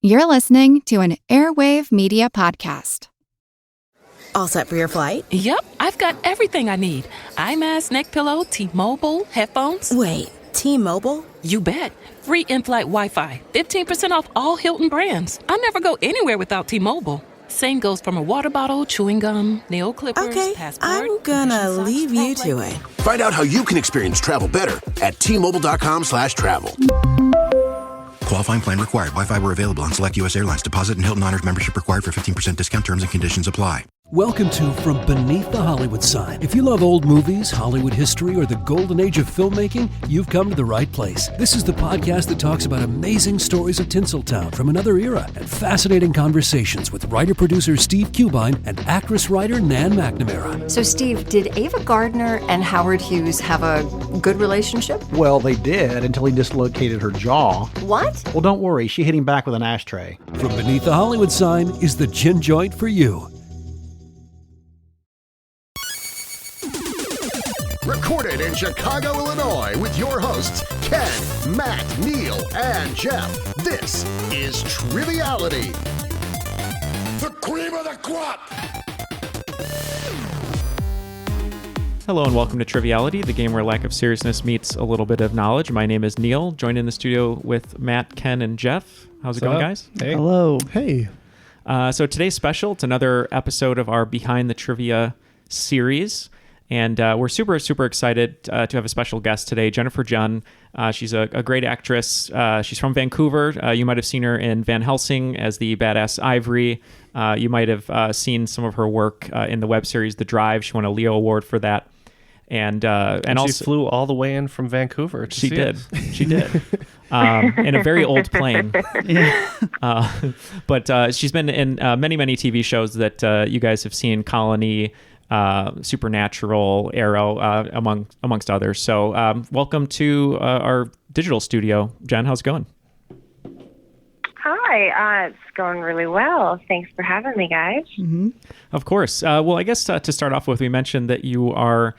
You're listening to an Airwave Media Podcast. All set for your flight? Yep, I've got everything I need. Eye mask, neck pillow, T-Mobile, headphones. Wait, T-Mobile? You bet. Free in-flight Wi-Fi. 15% off all Hilton brands. I never go anywhere without T-Mobile. Same goes from a water bottle, chewing gum, nail clippers, okay, passport. I'm gonna leave you to it. Find out how you can experience travel better at T-Mobile.com/travel. Qualifying plan required. Wi-Fi were available on select U.S. airlines. Deposit and Hilton Honors membership required for 15% discount. Terms and conditions apply. Welcome to From Beneath the Hollywood Sign. If you love old movies, Hollywood history, or the golden age of filmmaking, you've come to the right place. This is the podcast that talks about amazing stories of Tinseltown from another era and fascinating conversations with writer-producer Steve Cubine and actress-writer Nan McNamara. So, Steve, did Ava Gardner and Howard Hughes have a good relationship? Well, they did until he dislocated her jaw. What? Well, don't worry. She hit him back with an ashtray. From Beneath the Hollywood Sign is the gin joint for you. Recorded in Chicago, Illinois, with your hosts, Ken, Matt, Neal, and Jeff. This is Triviality. The cream of the crop! Hello and welcome to Triviality, the game where lack of seriousness meets a little bit of knowledge. My name is Neal, joined in the studio with Matt, Ken, and Jeff. How's it going, guys? Hey. Hello. Hey. So today's special. It's another episode of our Behind the Trivia series. And we're super, super excited to have a special guest today, Jennifer Cheon. She's a great actress. She's from Vancouver. You might have seen her in Van Helsing as the badass Ivory. You might have seen some of her work in the web series The Drive. She won a Leo Award for that. And also she flew all the way in from Vancouver to She did. In a very old plane. But she's been in many, many TV shows that you guys have seen, Colony, Supernatural, Arrow, amongst others. So welcome to our digital studio. Jen, how's it going? Hi, it's going really well. Thanks for having me, guys. Mm-hmm. Of course. Well, I guess to start off with, we mentioned that you are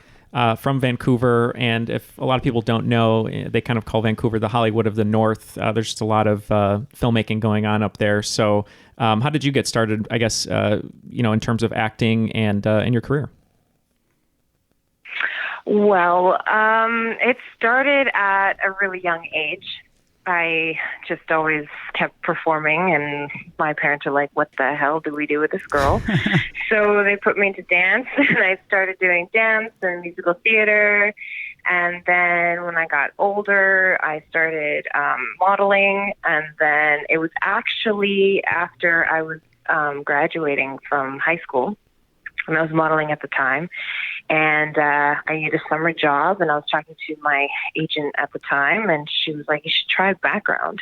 from Vancouver, and if a lot of people don't know, they kind of call Vancouver the Hollywood of the North. There's just a lot of filmmaking going on up there. So how did you get started, I guess, in terms of acting and in your career? Well, it started at a really young age. I just always kept performing, and my parents are like, what the hell do we do with this girl? So they put me into dance, and I started doing dance and musical theater. And then when I got older, I started modeling. And then it was actually after I was graduating from high school, and I was modeling at the time. And I needed a summer job, and I was talking to my agent at the time, and she was like, you should try background.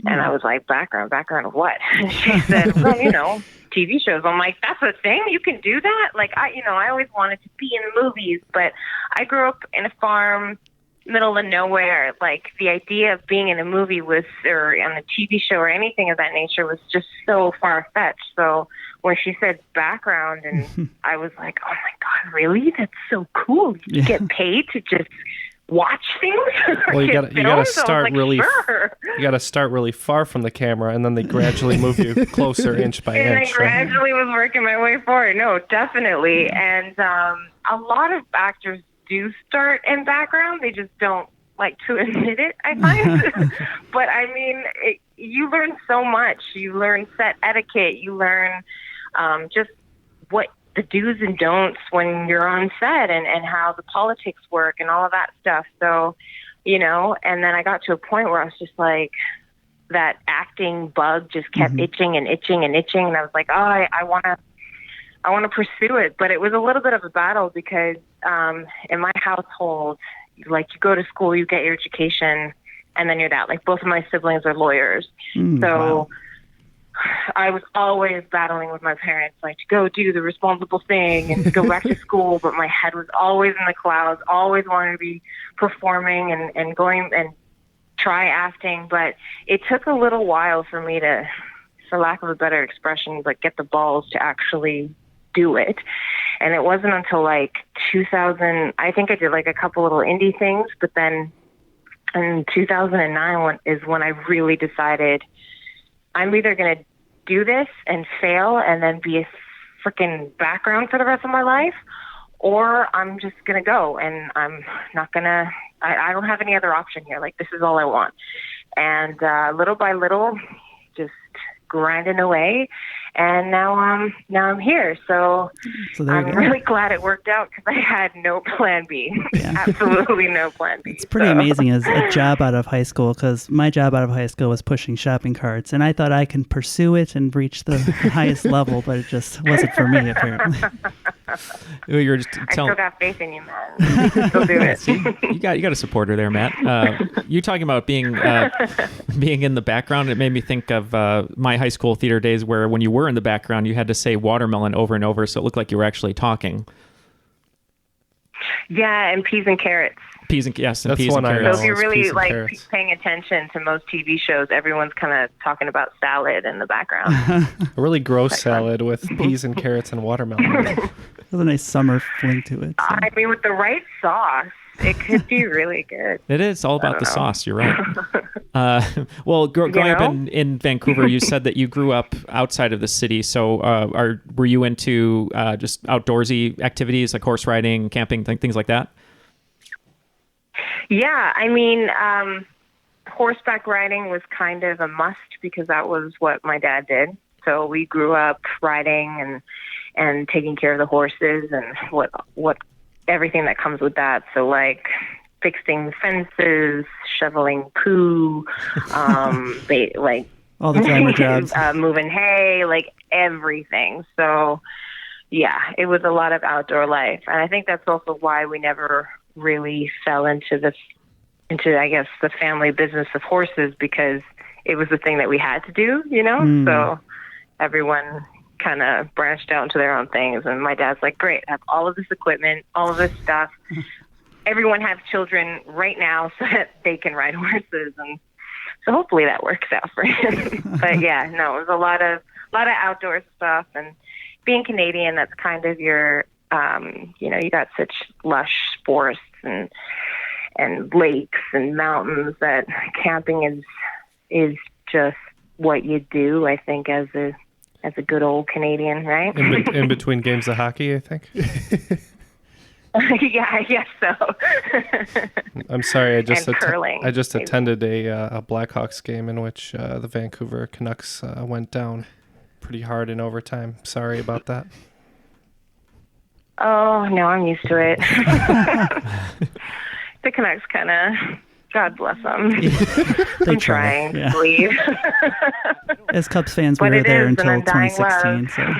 And I was like, background of what? And she said, well, TV shows. I'm like, that's a thing? You can do that? Like, I always wanted to be in the movies, but I grew up in a farm, middle of nowhere. Like, the idea of being in a movie or on a TV show or anything of that nature was just so far-fetched. So when she said background, and I was like, oh my God, really? That's so cool. You get paid to just watch things? Well, you gotta start really you gotta start really far from the camera, and then they gradually move you closer inch by and inch. I gradually was working my way forward. No, definitely. And a lot of actors do start in background. They just don't like to admit it, I find. But I mean, you learn so much. You learn set etiquette. You learn just what the do's and don'ts when you're on set, and how the politics work and all of that stuff. So, and then I got to a point where I was just like, that acting bug just kept itching and itching and itching. And I was like, oh, I want to pursue it. But it was a little bit of a battle because in my household, like, you go to school, you get your education, and then you're that. Like, both of my siblings are lawyers. Wow. I was always battling with my parents, like, to go do the responsible thing and to go back to school. But my head was always in the clouds, always wanted to be performing and going and try acting. But it took a little while for me to, for lack of a better expression, like, get the balls to actually do it. And it wasn't until like 2000, I think I did like a couple little indie things, but then in 2009 is when I really decided I'm either going to do this and fail and then be a freaking background for the rest of my life, or I'm just going to go, and I'm not going to, I don't have any other option here. Like, this is all I want. And little by little, just grinding away. And now I'm here. So I'm really glad it worked out because I had no plan B. Yeah. Absolutely no plan B. It's pretty amazing as a job out of high school, because my job out of high school was pushing shopping carts, and I thought I can pursue it and reach the highest level, but it just wasn't for me, apparently. You're just I still got faith in you, man. You can still do it. See, you got a supporter there, Matt. You talking about being in the background? It made me think of my high school theater days, where when you were in the background, you had to say watermelon over and over, so it looked like you were actually talking. Yeah, and peas and carrots. Peas and carrots. So if you're really paying attention to most TV shows, everyone's kind of talking about salad in the background. A really gross salad with peas and carrots and watermelon. There's a nice summer fling to it. So. I mean, with the right sauce, it could be really good. It is all about the sauce. You're right. Well, growing up in Vancouver, you said that you grew up outside of the city. So were you into just outdoorsy activities like horse riding, camping, things like that? Yeah, I mean, horseback riding was kind of a must because that was what my dad did. So we grew up riding and taking care of the horses and what everything that comes with that. So like fixing fences, shoveling poo, like all the glamour jobs, moving hay, like everything. So yeah, it was a lot of outdoor life. And I think that's also why we never really fell into I guess the family business of horses, because it was the thing that we had to do, you know? So everyone kind of branched out into their own things. And my dad's like, great, I have all of this equipment, all of this stuff. Everyone have children right now so that they can ride horses. And so hopefully that works out for him. But yeah, no, it was a lot of outdoor stuff. And being Canadian, that's kind of your, you got such lush forests and lakes and mountains that camping is just what you do, I think, as a good old Canadian, right? In between games of hockey, I think. Yeah, I guess so. I'm sorry, I just curling, attended a Blackhawks game in which the Vancouver Canucks went down pretty hard in overtime. Sorry about that. Oh, no, I'm used to it. The Canucks kind of, God bless them. I'm trying to believe. As Cubs fans, we were there until 2016. So.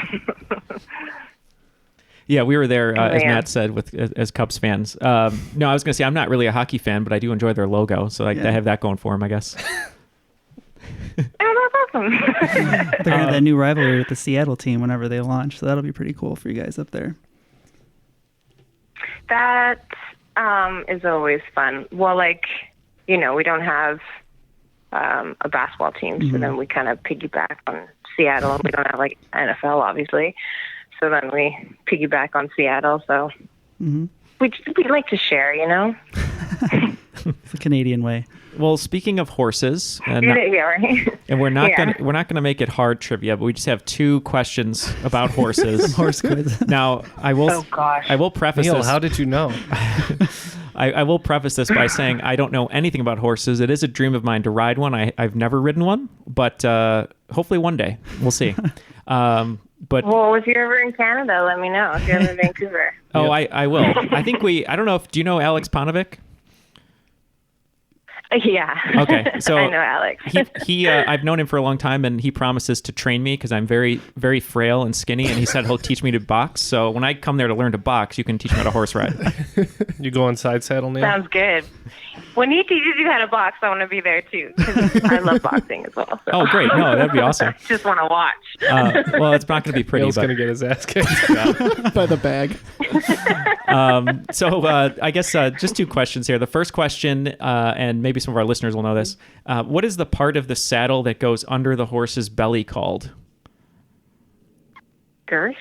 Yeah, we were there, as Matt said, as Cubs fans. No, I was going to say, I'm not really a hockey fan, but I do enjoy their logo. So they have that going for them, I guess. Oh, that's awesome. They're going to have that new rivalry with the Seattle team whenever they launch. So that'll be pretty cool for you guys up there. That is always fun. Well, we don't have a basketball team, so then we kind of piggyback on Seattle. We don't have NFL, obviously, so then we piggyback on Seattle. So we like to share, you know. It's the Canadian way. Well, speaking of horses, right? And we're not gonna make it hard trivia, but we just have 2 questions about horses. Horse quiz. Now, I will preface Neal, this. how did you know? I will preface this by saying I don't know anything about horses. It is a dream of mine to ride one. I've never ridden one, but hopefully one day. We'll see. But well, if you're ever in Canada, let me know. If you're in Vancouver. Oh, I will. I think I don't know if, do you know Alex Panovic? Yeah. Okay. So I know Alex. he I've known him for a long time, and he promises to train me because I'm very, very frail and skinny, and he said he'll teach me to box. So when I come there to learn to box, you can teach me how to horse ride. You go on side saddle, Neal? Sounds good. When he teaches you how to box, I want to be there too, because I love boxing as well. So. Oh, great. No, that'd be awesome. I just want to watch. Well, it's not going to be pretty. Neal's going to get his ass kicked. By the bag. So I guess just 2 questions here. The first question, and maybe some of our listeners will know this. What is the part of the saddle that goes under the horse's belly called? Girth.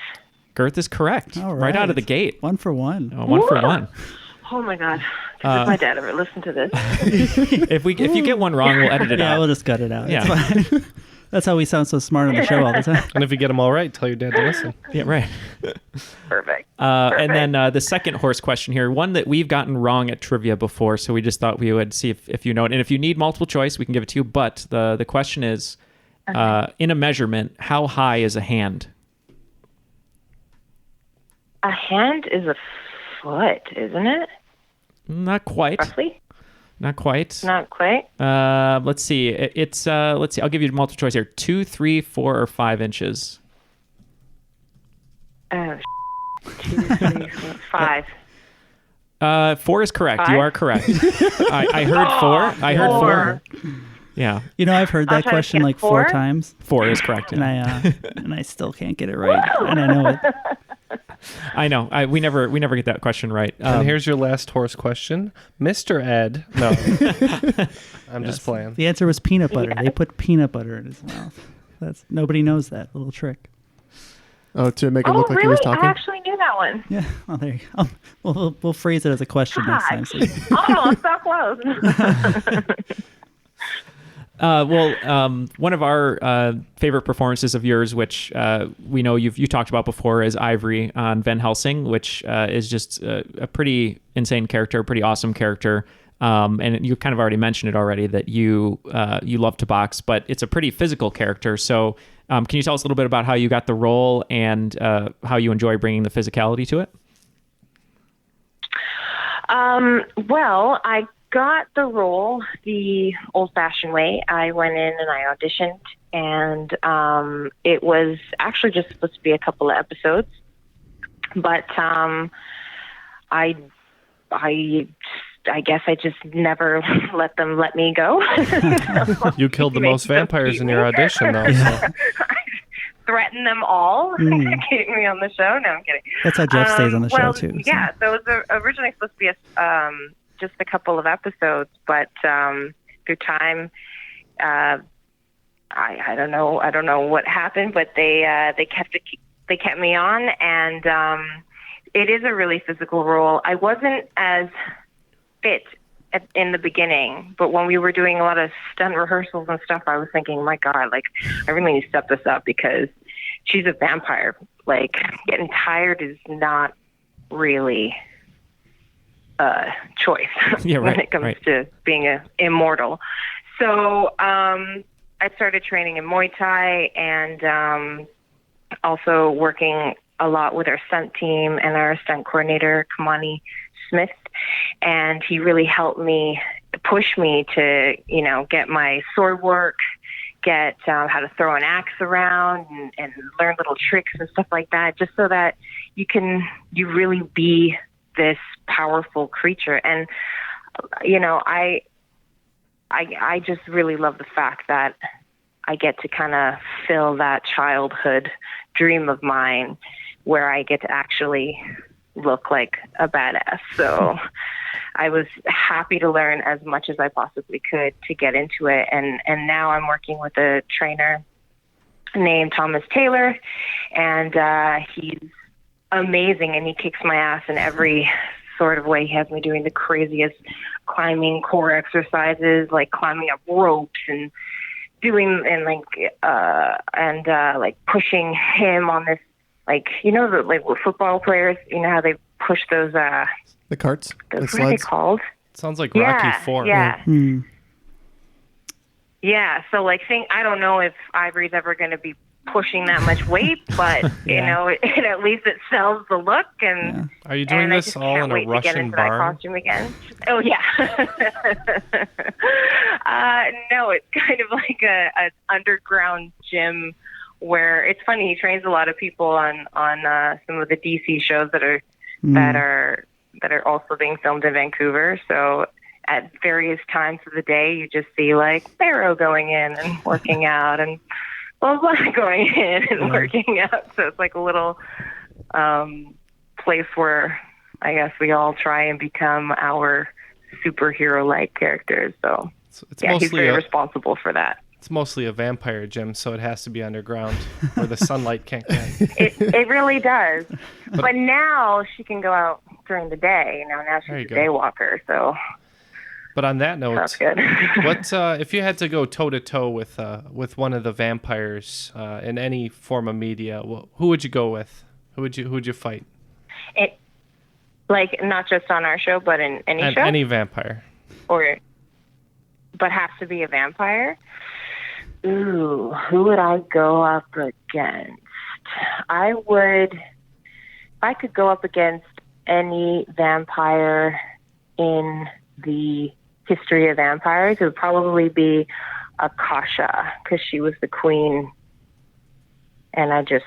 Girth is correct. Right out of the gate. 1 for 1. Oh, 1 for 1. Oh my God. Does my dad ever listen to this? If you get one wrong, we'll edit it out. Yeah, we'll just cut it out. Yeah. That's how we sound so smart on the show all the time. And if you get them all right, tell your dad to listen. Yeah, right. Perfect. And then the second horse question here, one that we've gotten wrong at trivia before, so we just thought we would see if you know it. And if you need multiple choice, we can give it to you. But the question is, in a measurement, how high is a hand? A hand is a foot, isn't it? Not quite. Roughly? Not quite. Not quite. Let's see. Let's see. I'll give you multiple choice here. 2, 3, 4, or 5 inches. Oh, 2, 3, 4, 5. 4 is correct. 5? You are correct. I heard 4. I heard 4. Yeah. You know, I've heard that question like 4 times. 4 is correct. Yeah. And I still can't get it right. And I know it. I know. We never get that question right. And here's your last horse question, Mr. Ed. No, I'm just playing. The answer was peanut butter. Yeah. They put peanut butter in his mouth. Nobody knows that little trick. Oh, to make it look like he was talking? I actually knew that one. Yeah. Oh, there you go. We'll phrase it as a question next time. So almost so close. One of our favorite performances of yours, which we know you talked about before, is Ivory on Van Helsing, which is just a pretty insane character, a pretty awesome character. And you kind of already mentioned it already that you love to box, but it's a pretty physical character. So can you tell us a little bit about how you got the role and how you enjoy bringing the physicality to it? Well, I got the role the old-fashioned way. I went in and I auditioned, and it was actually just supposed to be a couple of episodes, but I guess I just never let them let me go. You killed the most vampires in your audition, though. So. Threaten them all, get me on the show. No, I'm kidding. That's how Jeff stays on the show too. So. Yeah, so it was originally supposed to be just a couple of episodes, but through time, I don't know what happened, but they kept me on, and it is a really physical role. I wasn't as fit in the beginning, but when we were doing a lot of stunt rehearsals and stuff, I was thinking, my God, like I really need to step this up because she's a vampire. Like getting tired is not really choice when it comes to being a immortal. So I started training in Muay Thai and also working a lot with our stunt team and our stunt coordinator, Kamani Smith, and he really helped me, push me to, get my sword work, get how to throw an axe around and learn little tricks and stuff like that, just so that you really be this powerful creature. And I just really love the fact that I get to kind of fill that childhood dream of mine where I get to actually look like a badass. So I was happy to learn as much as I possibly could to get into it. And now I'm working with a trainer named Thomas Taylor, and he's amazing, and he kicks my ass in every sort of way. He has me doing the craziest climbing core exercises, like climbing up ropes and doing like pushing him on this, like with football players, how they push those the carts, what are they called? Sounds like Rocky IV. Yeah. Yeah. So I don't know if Ivory's ever going to be pushing that much weight, but at least it sells the look. And are you doing this all in a Russian barn? Costume again. Oh yeah. No, it's kind of like an underground gym where it's funny. He trains a lot of people on some of the DC shows that are also being filmed in Vancouver. So at various times of the day, you just see like Pharaoh going in and working out and blah, blah, going in and working out. So it's like a little place where I guess we all try and become our superhero-like characters. So he's very responsible for that. It's mostly a vampire gym, so it has to be underground where the sunlight can't get. It really does. But now she can go out during the day. Now she's a day walker, so But on that note, Sounds good. what if you had to go toe to toe with one of the vampires in any form of media? Who would you go with? Who would you fight? Like not just on our show, but in any show. Any vampire. But has to be a vampire. Ooh, who would I go up against? If I could go up against any vampire in the history of vampires, it would probably be Akasha, because she was the queen. And I just,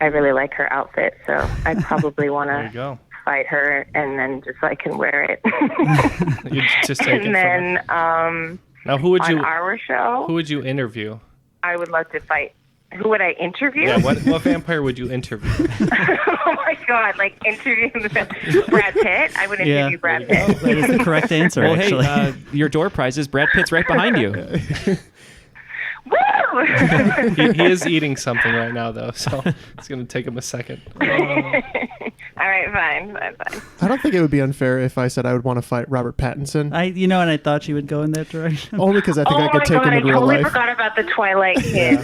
I really like her outfit, so I'd probably want to fight her, and then just so I can wear it. You just take and it then, from her. Now, who would you? On our show, who would you interview? I would love to fight. Who would I interview? Yeah, what vampire would you interview? Oh my God! Like interviewing Brad Pitt. I would interview Brad Pitt. That is the correct answer. Well, actually. hey, your door prize is Brad Pitt's right behind you. Woo! he is eating something right now, though, so it's going to take him a second. All right, fine. I don't think it would be unfair if I said I would want to fight Robert Pattinson. And I thought you would go in that direction. Only because I think I could take him in real I totally life. forgot about the Twilight kid.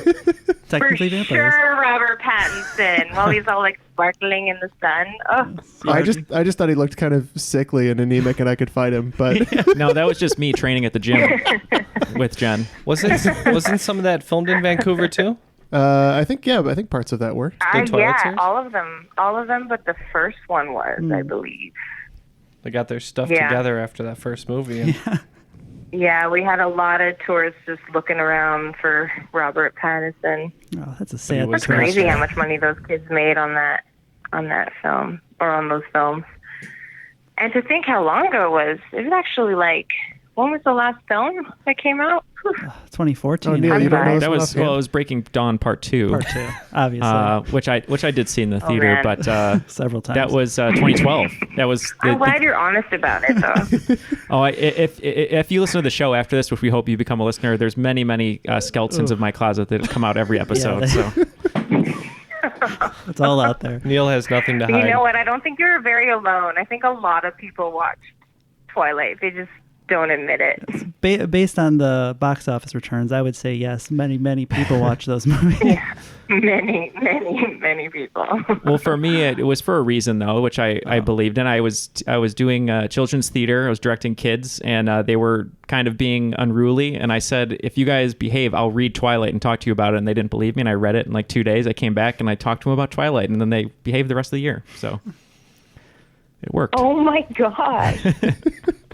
Technically For vampires. sure, Robert Pattinson. While he's all like sparkling in the sun. Oh. I just thought he looked kind of sickly and anemic, and I could fight him. But No, that was just me training at the gym with Jen. Wasn't some of that filmed in Vancouver too? I think parts of that were. Yeah, all of them, but the first one was, I believe. They got their stuff together after that first movie. And Yeah, we had a lot of tourists just looking around for Robert Pattinson. Oh, that's a sad. It's crazy how much money those kids made on that film, or on those films. And to think how long ago it was actually when was the last film that came out? 2014. Oh, Neal, you don't know that was it was Breaking Dawn Part 2. Part 2, obviously. Which I did see in the theater, man. but several times. That was 2012. That was. I'm glad you're honest about it, though. If you listen to the show after this, which we hope you become a listener, there's many skeletons of my closet that come out every episode. It's all out there. Neal has nothing to hide. You know what? I don't think you're very alone. I think a lot of people watch Twilight. They just don't admit it. Based on the box office returns, I would say yes. Many people watch those movies. Yeah, many people. Well, for me, it was for a reason though, which I believed in. I was doing children's theater. I was directing kids, and they were kind of being unruly. And I said, if you guys behave, I'll read Twilight and talk to you about it. And they didn't believe me, and I read it in 2 days. I came back and I talked to them about Twilight, and then they behaved the rest of the year. So it worked. Oh my God.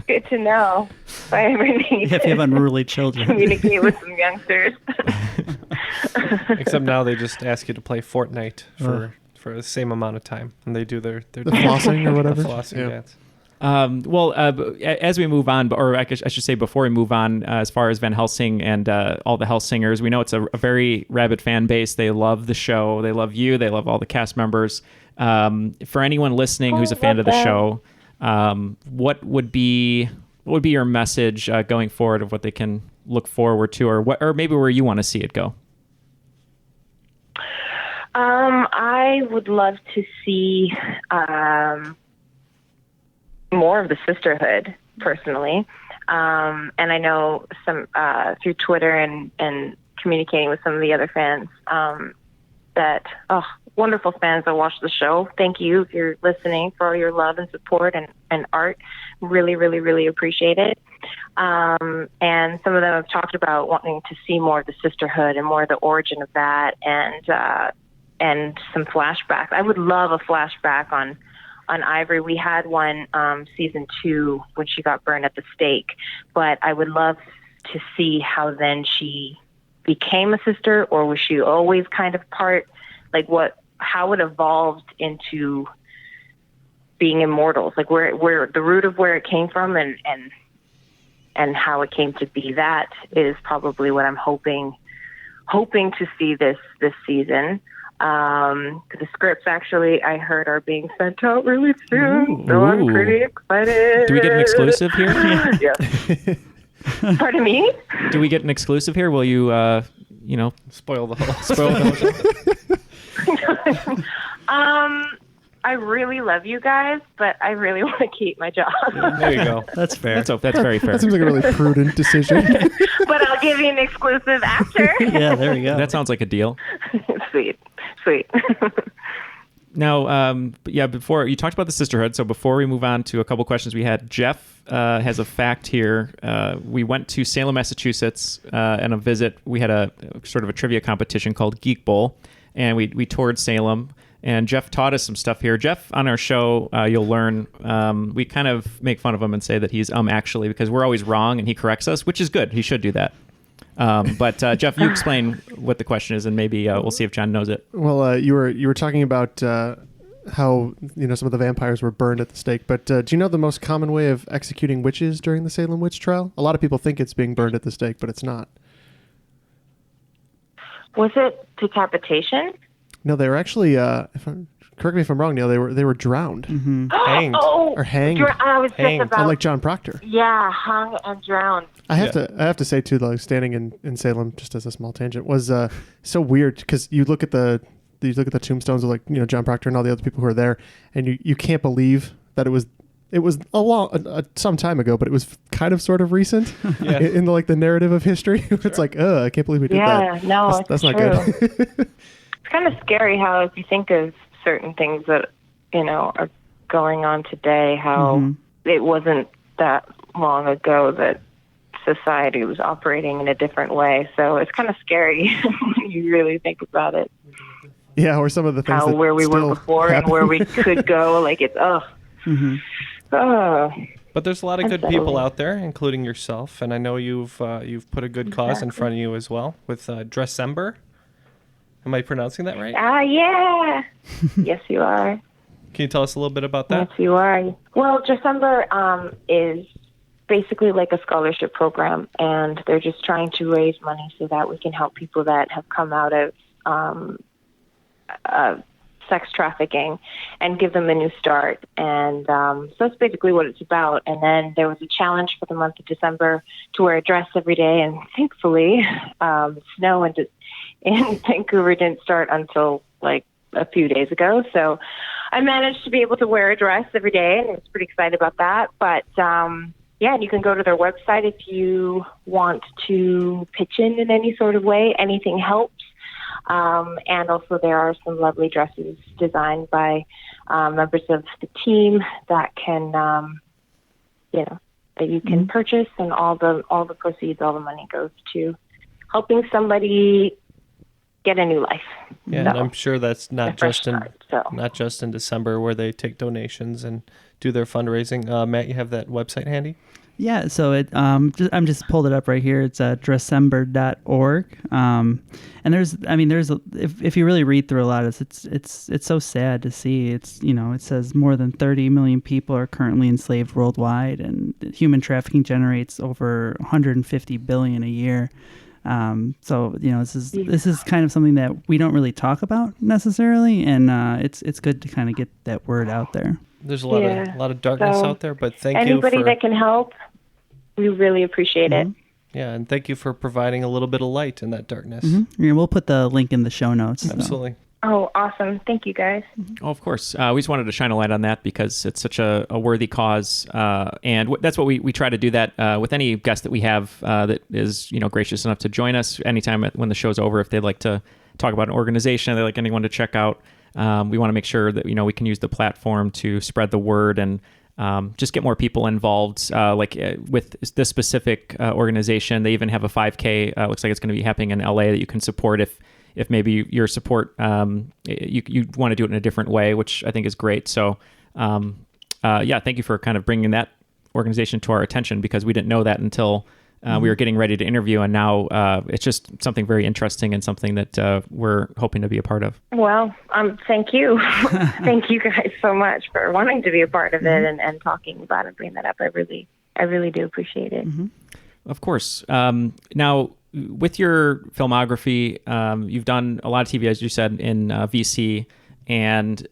Good to know. If I ever need if you have unruly children. Communicate with some youngsters. Except now they just ask you to play Fortnite for the same amount of time, and they do their the flossing or whatever. The flossing dance. As we move on, or I should say before we move on, as far as Van Helsing and all the Helsingers, we know it's a very rabid fan base. They love the show. They love you. They love all the cast members. For anyone listening who's a fan of the show, what would be your message going forward of what they can look forward to, or maybe where you want to see it go? I would love to see more of the sisterhood, personally. And I know some through Twitter and communicating with some of the other fans that wonderful fans that watch the show. Thank you if you're listening for all your love and support and art. Really appreciate it. And some of them have talked about wanting to see more of the sisterhood and more of the origin of that, and some flashbacks. I would love a flashback on Ivory. We had one season 2 when she got burned at the stake, but I would love to see how then she became a sister, or was she always kind of part, how it evolved into being immortals, where the root of where it came from and how it came to be. That is probably what I'm hoping to see this season. The scripts actually I heard are being sent out really soon, so I'm pretty excited. Do we get an exclusive here? Yes. Pardon me? Do we get an exclusive here? Will you, spoil the whole show? I really love you guys, but I really want to keep my job. There you go. That's fair. That's very fair. That seems like a really prudent decision. But I'll give you an exclusive after. Yeah, there we go. That sounds like a deal. Sweet. Now, before you talked about the sisterhood, so before we move on to a couple questions we had, Jeff has a fact here. We went to Salem, Massachusetts on a visit. We had a sort of a trivia competition called Geek Bowl, and we toured Salem, and Jeff taught us some stuff here. Jeff, on our show, you'll learn, we kind of make fun of him and say that he's actually, because we're always wrong, and he corrects us, which is good. He should do that. But Jeff, you explain what the question is, and maybe we'll see if John knows it. Well, you were talking about how some of the vampires were burned at the stake. But do you know the most common way of executing witches during the Salem witch trial? A lot of people think it's being burned at the stake, but it's not. Was it decapitation? No, they were actually. Correct me if I'm wrong, Neal. They were drowned, Hanged, or hanged. I was Hanged. just about. Like John Proctor. Yeah, hung and drowned. I have to say too, like standing in Salem, just as a small tangent, was so weird because you look at the tombstones of John Proctor and all the other people who are there, and you can't believe that it was some time ago, but it was kind of sort of recent in the narrative of history. It's like, I can't believe we did that. Yeah, no, that's not true. good. It's kind of scary how, if you think of certain things that are going on today, how it wasn't that long ago that society was operating in a different way. So it's kind of scary when you really think about it. Yeah, or some of the things where we were before happen. and where we could go. Like it's But there's a lot of good people out there, including yourself, and I know you've put a good cause in front of you as well with Dressember. Am I pronouncing that right? Yeah. Yes, you are. Can you tell us a little bit about that? Yes, you are. Well, December is basically like a scholarship program, and they're just trying to raise money so that we can help people that have come out of sex trafficking and give them a new start. And so that's basically what it's about. And then there was a challenge for the month of December to wear a dress every day, and thankfully snow in Vancouver didn't start until like a few days ago. So I managed to be able to wear a dress every day, and I was pretty excited about that. But and you can go to their website if you want to pitch in any sort of way. Anything helps. And also there are some lovely dresses designed by members of the team that can, that you can purchase, and all the proceeds, all the money goes to helping somebody get a new life. Yeah, so, and I'm sure that's not just in December where they take donations and do their fundraising. Matt, you have that website handy? Yeah, so I'm just pulled it up right here. It's dressember.org. And if you really read through a lot of this, it's so sad to see. It's, it says more than 30 million people are currently enslaved worldwide, and human trafficking generates over 150 billion a year. So this is kind of something that we don't really talk about necessarily, and it's good to kind of get that word out there. There's a lot of darkness out there, but thank you anybody that can help. We really appreciate it. Yeah, and thank you for providing a little bit of light in that darkness. Yeah, we'll put the link in the show notes. Absolutely. Oh, awesome. Thank you, guys. Oh, of course. We just wanted to shine a light on that because it's such a worthy cause. And that's what we try to do that with any guest that we have that is, gracious enough to join us anytime when the show's over. If they'd like to talk about an organization, they'd like anyone to check out. We want to make sure that, we can use the platform to spread the word and just get more people involved. With this specific organization, they even have a 5K. Looks like it's going to be happening in LA that you can support if maybe your support, you want to do it in a different way, which I think is great. So, thank you for kind of bringing that organization to our attention, because we didn't know that until we were getting ready to interview. And now it's just something very interesting and something that we're hoping to be a part of. Well, thank you. Thank you guys so much for wanting to be a part of it and talking about it, bringing that up. I really do appreciate it. Of course. Now, with your filmography, you've done a lot of TV, as you said, in VC, and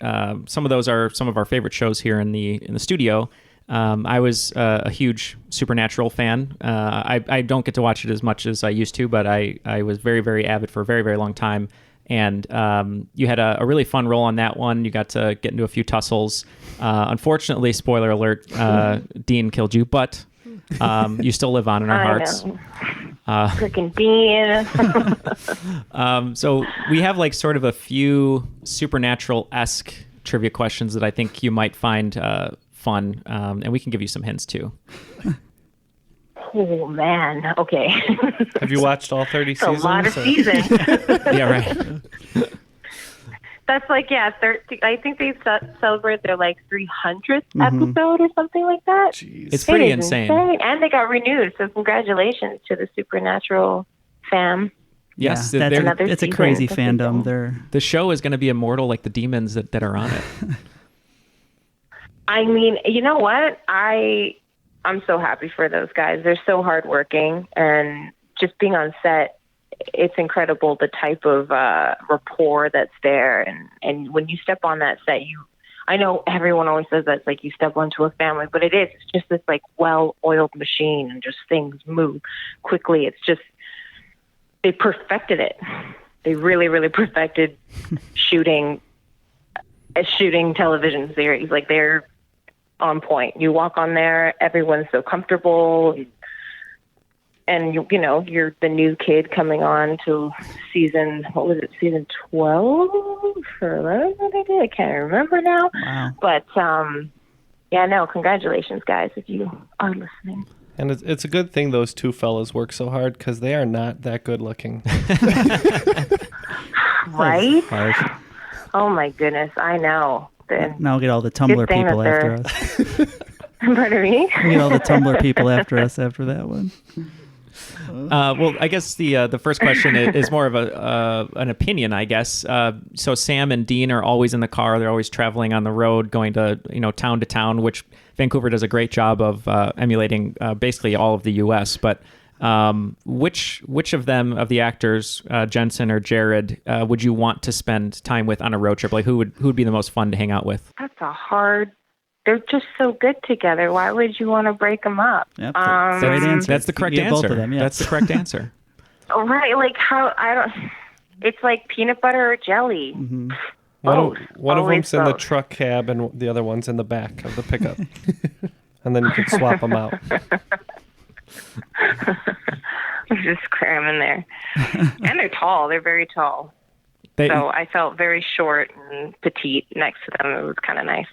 some of those are some of our favorite shows here in the studio. I was a huge Supernatural fan. I don't get to watch it as much as I used to, but I was very, very avid for a very, very long time. And you had a really fun role on that one. You got to get into a few tussles. Unfortunately, spoiler alert, Dean killed you, but you still live on in our hearts. Freaking Dean. So we have like sort of a few Supernatural-esque trivia questions that I think you might find fun, and we can give you some hints too. Oh man, okay. Have you watched all 30 seasons? A lot of seasons. Yeah, right. That's like, 13. I think they celebrate their like 300th episode or something like that. Jeez. It's pretty insane. And they got renewed, so congratulations to the Supernatural fam. Yes, Yeah, another it's a season. crazy That's fandom. The show is going to be immortal like the demons that are on it. I mean, you know what? I'm so happy for those guys. They're so hardworking, and just being on set, it's incredible the type of rapport that's there. And when you step on that set, I know everyone always says that it's like you step onto a family, but it is. It's just this like well-oiled machine, and just things move quickly. It's just, they perfected it. They really, really perfected shooting television series. Like, they're on point. You walk on there, everyone's so comfortable, and you know you're the new kid coming on to season 12 or 11? What they did, I can't remember now. Wow. But congratulations, guys, if you are listening. And it's a good thing those two fellas work so hard, because they are not that good looking. Right? Harsh. Oh my goodness, I know. Now we'll get all the Tumblr thing people that after us. Pardon me? We'll get all the Tumblr people after us after that one. Well, I guess the first question is more of an opinion, I guess. So Sam and Dean are always in the car. They're always traveling on the road, going to town to town, which Vancouver does a great job of emulating basically all of the U.S. But which of them, of the actors, Jensen or Jared, would you want to spend time with on a road trip? Like, who would be the most fun to hang out with? That's a hard. They're just so good together. Why would you want to break them up? Yep, that's the right answer. That's the correct You get answer. both of them, yeah. That's the correct answer. Right? Like, how? I don't. It's like peanut butter or jelly. Mm-hmm. One of them's in the both. truck cab, and the other one's in the back of the pickup. And then you can swap them out. Just cram in there. And they're tall. They're very tall. So I felt very short and petite next to them. It was kind of nice.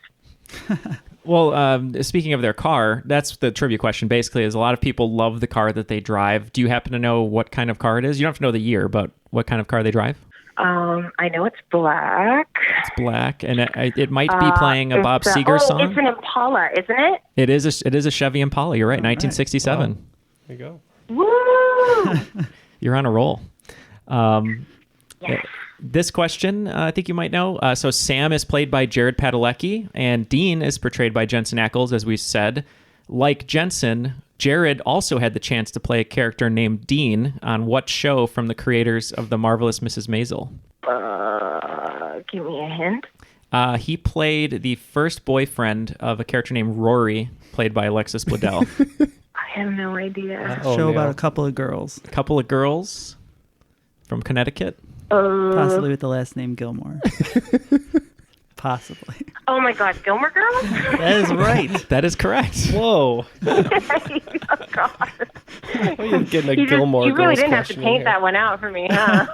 Well, speaking of their car, that's the trivia question basically, is a lot of people love the car that they drive. Do you happen to know what kind of car it is? You don't have to know the year, but what kind of car they drive? I know it's black. It's black, and it might be playing a Bob Seger song. It's an Impala, isn't it? It is a Chevy Impala. You're right, 1967. Wow. There you go. Woo! You're on a roll. Yes. This question, I think you might know. So Sam is played by Jared Padalecki, and Dean is portrayed by Jensen Ackles, as we said. Like Jensen, Jared also had the chance to play a character named Dean on what show from the creators of The Marvelous Mrs. Maisel? Give me a hint. He played the first boyfriend of a character named Rory, played by Alexis Bledel. I have no idea. Show about a couple of girls. A couple of girls from Connecticut. Possibly with the last name Gilmore. Possibly. Oh my God, Gilmore Girls? That is right. That is correct. Whoa. Oh God. Well, you're getting a Gilmore You really Girls didn't have to question paint here. that one out for me, huh?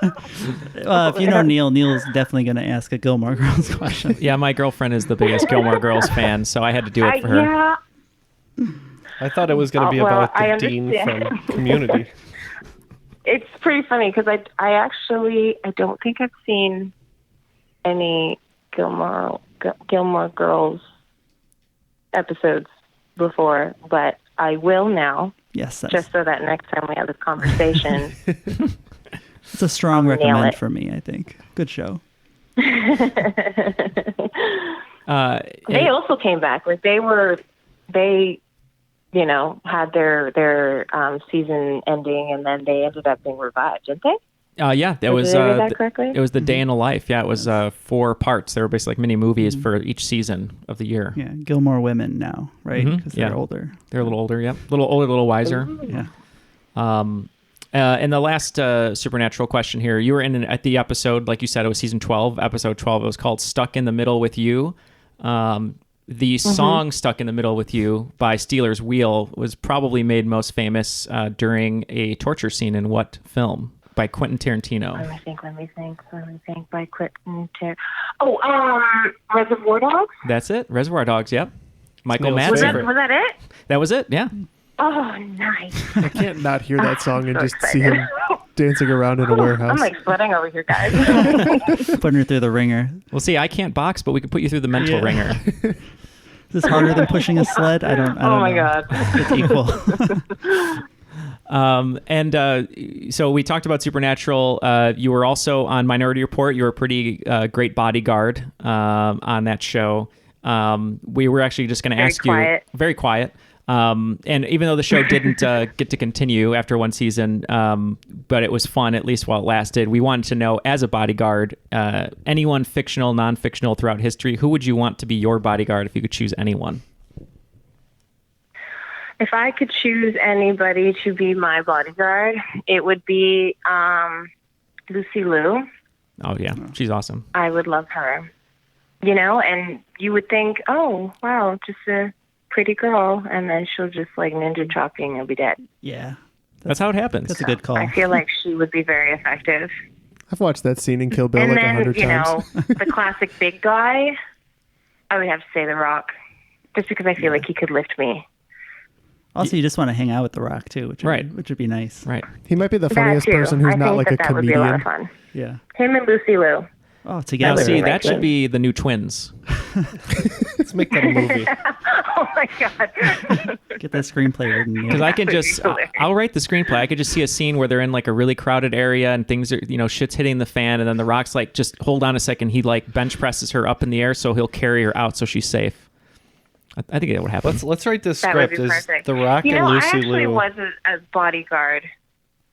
If you know Neal's definitely going to ask a Gilmore Girls question. Yeah, my girlfriend is the biggest Gilmore Girls fan, so I had to do it for her. Yeah. I thought it was going to be well, about the I Dean understand. from Community. It's pretty funny because I don't think I've seen any Gilmore Girls episodes before, but I will now. Yes. Just so that next time we have this conversation. It's a strong Nail recommend it. for me, I think. Good show. They also came back. Like they had their season ending, and then they ended up being revived, didn't they? Yeah, Did I read that correctly? it was the day in the life. Yeah, it was 4 parts. They were basically like mini movies for each season of the year. Yeah, Gilmore women now, right? Because Yeah. they're older. They're a little older, yeah. A little older, a little wiser. Yeah. And the last Supernatural question here, you were at the episode, like you said, it was season 12, episode 12. It was called Stuck in the Middle with You. The song Stuck in the Middle with You by Steeler's Wheel was probably made most famous during a torture scene in what film? By Quentin Tarantino. Let me think. By Quentin Tarantino. Oh, Reservoir Dogs? That's it. Reservoir Dogs, yep. Michael Madsen. Was that it? That was it, yeah. Oh, nice. I can't not hear that song and just see him dancing around in a warehouse. I'm like sweating over here, guys. Putting her through the ringer. Well, see, I can't box, but we can put you through the mental ringer. Is this harder than pushing a sled? I don't Oh my know. God. It's equal. So we talked about Supernatural. You were also on Minority Report. You were a pretty great bodyguard on that show. We were actually just going to ask you. Very quiet. And even though the show didn't get to continue after one season, but it was fun, at least while it lasted, we wanted to know, as a bodyguard, anyone fictional, non-fictional throughout history, who would you want to be your bodyguard if you could choose anyone? If I could choose anybody to be my bodyguard, it would be Lucy Liu. Oh, yeah. She's awesome. I would love her. You know, and you would think, oh, wow, just a pretty girl, and then she'll just like ninja chopping and be dead. Yeah. That's how it happens. That's a good call. I feel like she would be very effective. I've watched that scene in Kill Bill And like then, 100 times. the classic big guy, I would have to say The Rock, just because I feel like he could lift me. Also, you just want to hang out with The Rock, too, which would be nice. Right. He might be the That funniest too. person who's I not think like a that would be a lot of comedian. fun. Yeah. Him and Lucy Liu. Oh, together. See, that should be the new twins. Let's make that a movie. Oh my God. Get that screenplay written. Because I can just, I'll write the screenplay. I could just see a scene where they're in like a really crowded area and things are, shit's hitting the fan, and then The Rock's like, just hold on a second. He like bench presses her up in the air, so he'll carry her out so she's safe. I think that would happen. Let's write this That would script be as perfect. The Rock and I Lucy actually Liu. was a bodyguard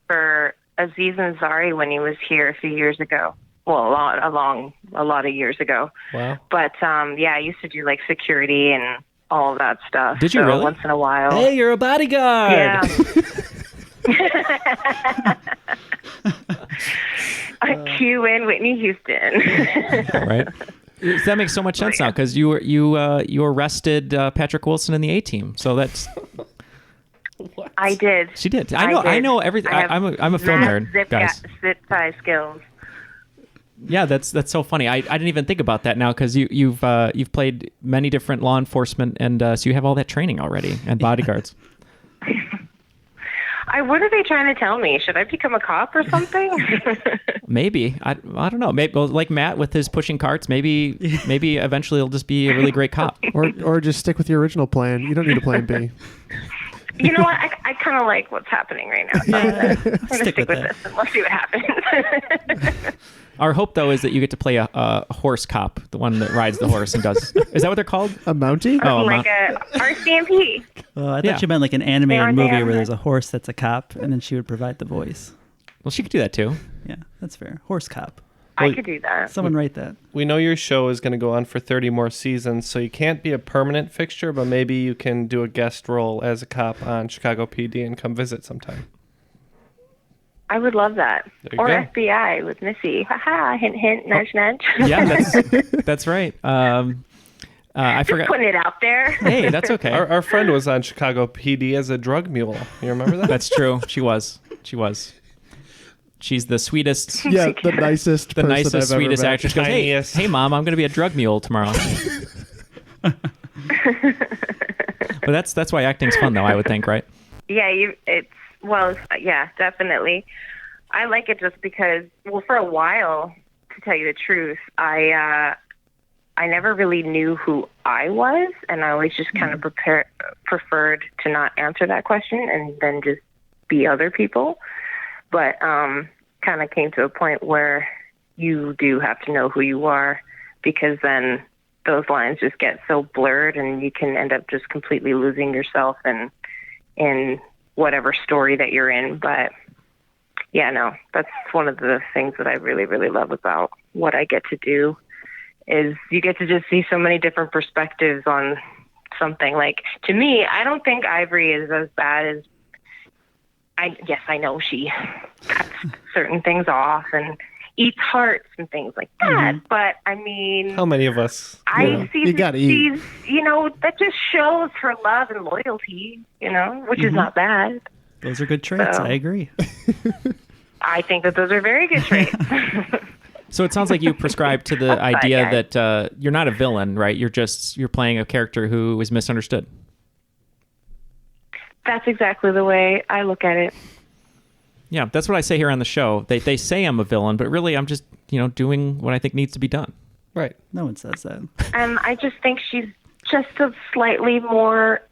for Aziz Ansari when he was here a few years ago. Well, a lot of years ago. Wow. But I used to do like security and all of that stuff. Did you so really? Once in a while. Hey, you're a bodyguard. Yeah. Cue in Whitney Houston. Right. That makes so much sense now because you arrested Patrick Wilson in the A-Team. So that's. I did. She did. I know everything. I'm a film nerd, guys. Zip tie skills. Yeah, that's so funny. I didn't even think about that now because you've played many different law enforcement, and so you have all that training already and bodyguards. What are they trying to tell me? Should I become a cop or something? Maybe. I don't know. Maybe like Matt with his pushing carts. Maybe eventually he'll just be a really great cop. Or just stick with your original plan. You don't need a plan B. You know what? I kind of like what's happening right now. So I'm going to stick with this and we'll see what happens. Our hope, though, is that you get to play a horse cop, the one that rides the horse and does. Is that what they're called? A Mountie? Oh, like a RCMP. Oh, I thought you meant like an animated aren't movie they? where there's a horse that's a cop, and then she would provide the voice. Well, she could do that too. Yeah, that's fair. Horse cop. I could do that. Someone write that. We know your show is going to go on for 30 more seasons, so you can't be a permanent fixture, but maybe you can do a guest role as a cop on Chicago PD and come visit sometime. I would love that. There you Or go. FBI with Missy. Haha, hint, hint, nudge, nudge. Yeah, that's right. I Just forgot. putting it out there. Hey, that's okay. Our friend was on Chicago PD as a drug mule. You remember that? That's true. She was. She's the sweetest. Yeah, the nicest person I've ever sweetest met. actress. Goes, hey, Mom, I'm going to be a drug mule tomorrow. But that's why acting's fun, though, I would think, right? Yeah, yeah, definitely. I like it just because, well, for a while, to tell you the truth, I never really knew who I was, and I always just kind of preferred to not answer that question and then just be other people. But kind of came to a point where you do have to know who you are, because then those lines just get so blurred and you can end up just completely losing yourself in whatever story that you're in. But yeah, no, that's one of the things that I really, really love about what I get to do is you get to just see so many different perspectives on something. Like, to me, I don't think Ivory is as bad as I know she cuts certain things off and eats hearts and things like that. But I mean, How many of us? I see You gotta eat. she's, that just shows her love and loyalty, which is not bad. Those are good traits. So- I agree. I think that those are very good traits. So it sounds like you prescribe to the Upside idea guy. that you're not a villain, right? You're playing a character who is misunderstood. That's exactly the way I look at it. Yeah, that's what I say here on the show. They say I'm a villain, but really I'm just, doing what I think needs to be done. Right. No one says that. And I just think she's just a slightly more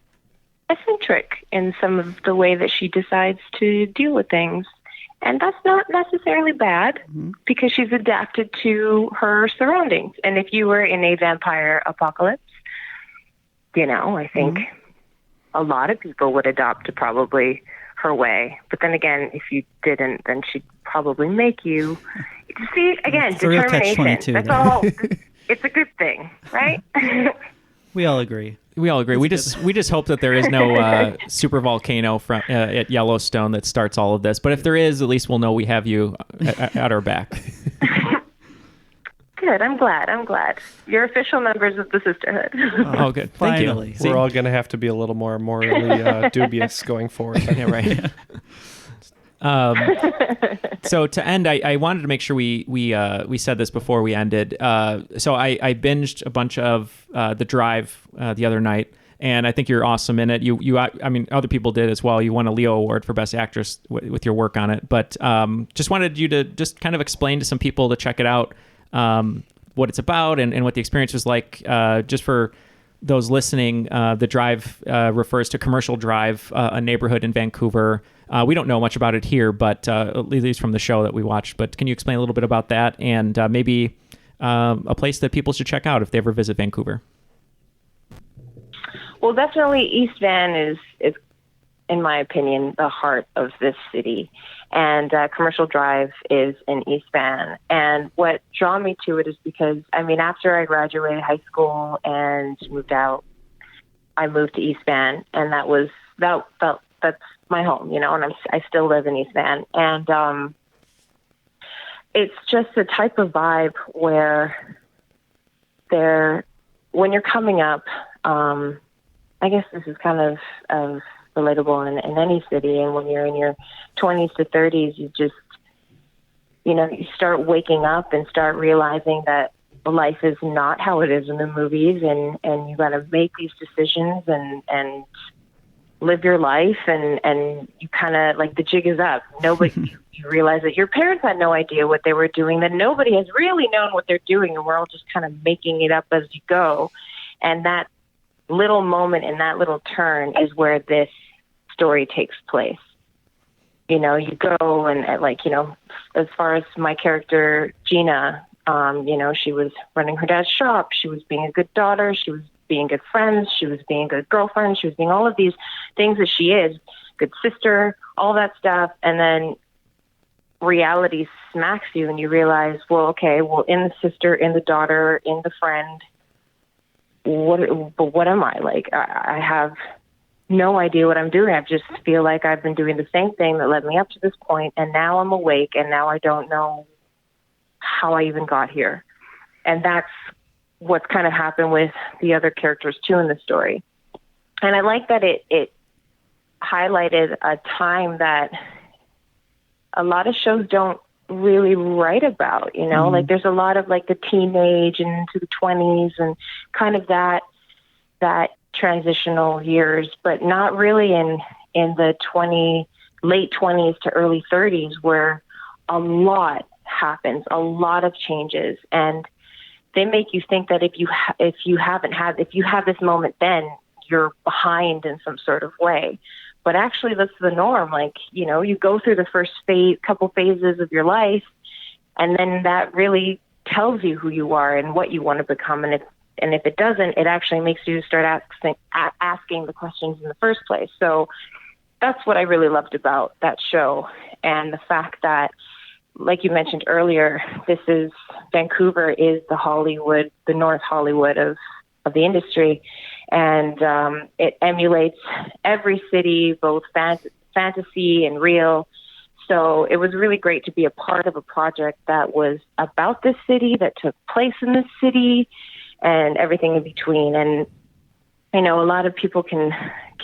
eccentric in some of the way that she decides to deal with things. And that's not necessarily bad because she's adapted to her surroundings. And if you were in a vampire apocalypse, I think a lot of people would adopt to probably her way. But then again, if you didn't, then she'd probably make you. See, again, It's a real determination. catch-22 That's there. all. It's a good thing, right? We all agree. We all agree. We just hope that there is no super volcano at Yellowstone that starts all of this. But if there is, at least we'll know we have you at our back. Good. I'm glad. You're official members of the sisterhood. Oh, good. Thank Finally. you. We're all going to have to be a little more morally dubious going forward. Yeah, right. So to end, I wanted to make sure we said this before we ended. So I binged a bunch of The Drive the other night, and I think you're awesome in it. I mean, other people did as well. You won a Leo Award for Best Actress with your work on it. But just wanted you to just kind of explain to some people to check it out, what it's about and what the experience was like. Just for those listening, The Drive refers to Commercial Drive, a neighborhood in Vancouver. We don't know much about it here, but at least from the show that we watched. But can you explain a little bit about that and maybe a place that people should check out if they ever visit Vancouver? Well, definitely East Van is, in my opinion, the heart of this city. And Commercial Drive is in East Van. And what drew me to it is because, after I graduated high school and moved out, I moved to East Van. And that's my home, and I still live in East Van. And it's just a type of vibe where when you're coming up, I guess this is kind of relatable in any city. And when you're in your 20s to 30s, you just, you start waking up and start realizing that life is not how it is in the movies. And you got to make these decisions and live your life. And you kind of like the jig is up. Nobody, you realize that your parents had no idea what they were doing, that nobody has really known what they're doing. And we're all just kind of making it up as you go. And that little moment and that little turn is where this story takes place. You go and as far as my character, Gina, she was running her dad's shop. She was being a good daughter. She was being good friends. She was being a good girlfriend. She was being all of these things that she is, good sister, all that stuff. And then reality smacks you and you realize, in the sister, in the daughter, in the friend, what am I? Like, I have no idea what I'm doing. I just feel like I've been doing the same thing that led me up to this point, and now I'm awake, and now I don't know how I even got here. And that's what's kind of happened with the other characters, too, in the story. And I like that it highlighted a time that a lot of shows don't really write about, like there's a lot of like the teenage and into the 20s and kind of that transitional years, but not really in the late 20s to early 30s where a lot happens, a lot of changes. And they make you think that if you have this moment, then you're behind in some sort of way. But actually that's the norm. Like, you go through the first couple phases of your life, and then that really tells you who you are and what you want to become. And if it doesn't, it actually makes you start asking the questions in the first place. So that's what I really loved about that show. And the fact that, like you mentioned earlier, Vancouver is the North Hollywood of the industry. And it emulates every city, both fantasy and real. So it was really great to be a part of a project that was about this city, that took place in this city, and everything in between. And I know a lot of people can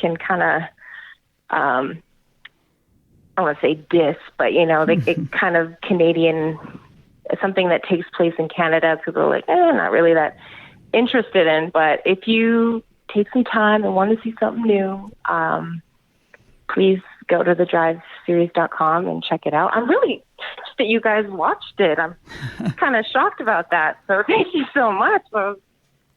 kind of, I don't want to say diss, but, it kind of Canadian, something that takes place in Canada, people are like, not really that interested in. But if you take some time and want to see something new, please go to thedriveseries.com and check it out. I'm really touched that you guys watched it. I'm kind of shocked about that. So thank you so much.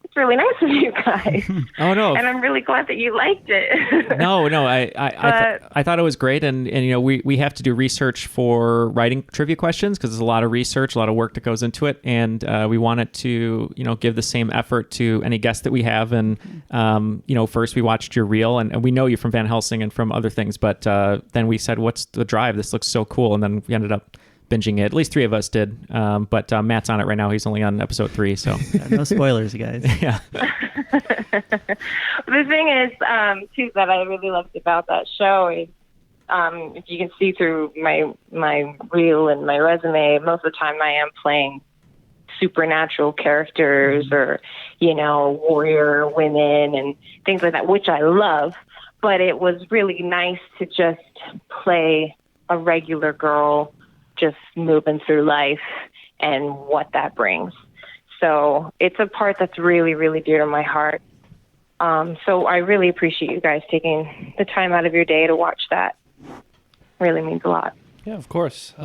It's really nice of you guys. Oh, no. And I'm really glad that you liked it. No, I thought it was great. And we have to do research for writing trivia questions because there's a lot of research, a lot of work that goes into it. And we wanted to, give the same effort to any guest that we have. And, first we watched your reel and we know you from Van Helsing and from other things. But then we said, what's the drive? This looks so cool. And then we ended up binging it. At least 3 of us did. But Matt's on it right now. He's only on episode 3. So no spoilers, guys. Yeah. The thing is, too, that I really loved about that show is, if you can see through my reel and my resume, most of the time I am playing supernatural characters or, warrior women and things like that, which I love. But it was really nice to just play a regular girl just moving through life and what that brings. So it's a part that's really, really dear to my heart. So I really appreciate you guys taking the time out of your day to watch that. Really means a lot. Yeah, of course.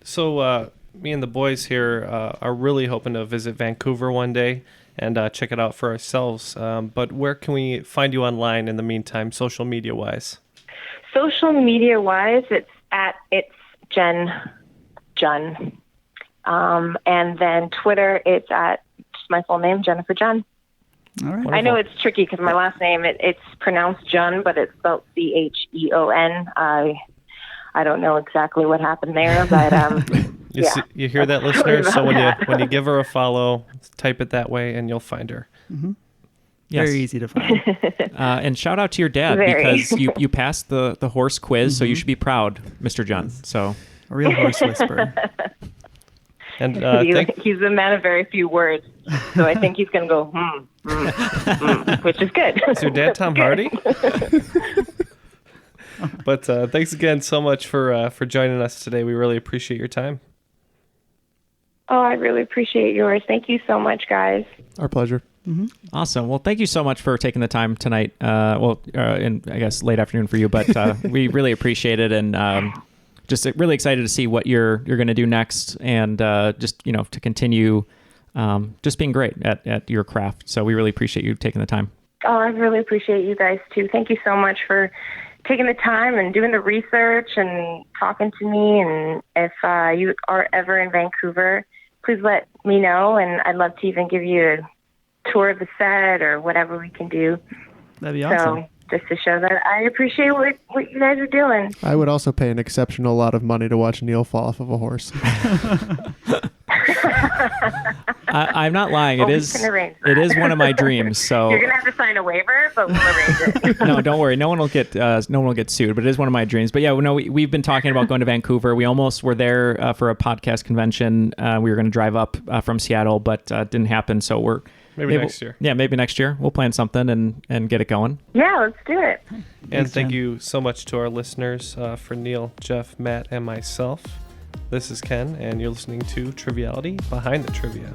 So me and the boys here are really hoping to visit Vancouver one day and check it out for ourselves. But where can we find you online in the meantime, social media-wise? Social media-wise, it's Jen. And then Twitter, it's at just my full name, Jennifer Cheon. All right. I know it's tricky because my last name, it's pronounced Cheon, but it's spelled Cheon. I don't know exactly what happened there, but you hear that, listener? So when you give her a follow, type it that way and you'll find her. Mm-hmm. Yes. Very easy to find. And shout out to your dad because you passed the horse quiz, so you should be proud, Mr. Cheon. So a real horse whisperer. And he's a man of very few words, so I think he's going to go, which is good. Is your dad Tom Hardy? But thanks again so much for joining us today. We really appreciate your time. Oh, I really appreciate yours. Thank you so much, guys. Our pleasure. Mm-hmm. Awesome. Well, thank you so much for taking the time tonight. In I guess late afternoon for you, but we really appreciate it and just really excited to see what you're going to do next and just to continue just being great at your craft. So we really appreciate you taking the time. Oh, I really appreciate you guys too. Thank you so much for taking the time and doing the research and talking to me. And if you are ever in Vancouver, please let me know. And I'd love to even give you a tour of the set or whatever we can do. That'd be awesome. So just to show that I appreciate what you guys are doing. I would also pay an exceptional lot of money to watch Neal fall off of a horse. I'm not lying. It is one of my dreams. So you're gonna have to sign a waiver, but we'll arrange it. No, don't worry. No one will get sued. But it is one of my dreams. But yeah, we've been talking about going to Vancouver. We almost were there for a podcast convention. We were going to drive up from Seattle, but didn't happen. So we're maybe next year. Yeah, maybe next year we'll plan something and get it going. Yeah, let's do it. And thank you so much to our listeners, for Neal, Jeff, Matt, and myself. This is Ken, and you're listening to Triviality Behind the Trivia.